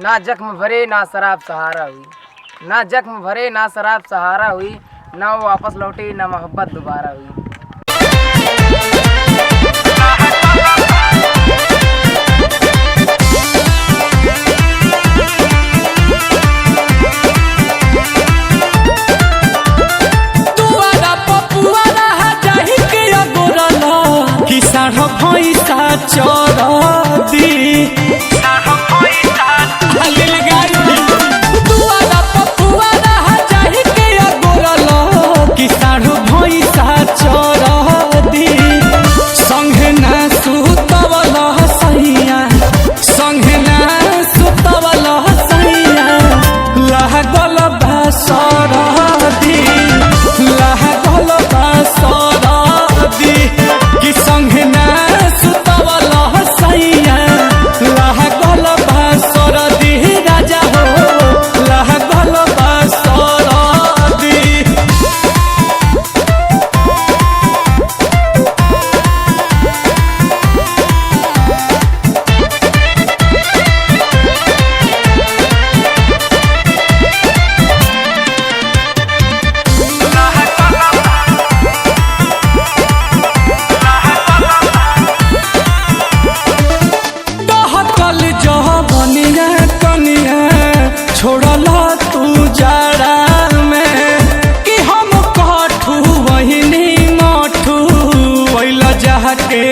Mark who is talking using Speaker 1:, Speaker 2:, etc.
Speaker 1: ना जख्म भरे ना शराब सहारा हुई, ना जख्म भरे ना शराब सहारा हुई, ना वो वापस लौटी ना मोहब्बत दोबारा हुई।
Speaker 2: छोड़ला तू जाड़ा में कि हम कठू वही मठू वैला जहा के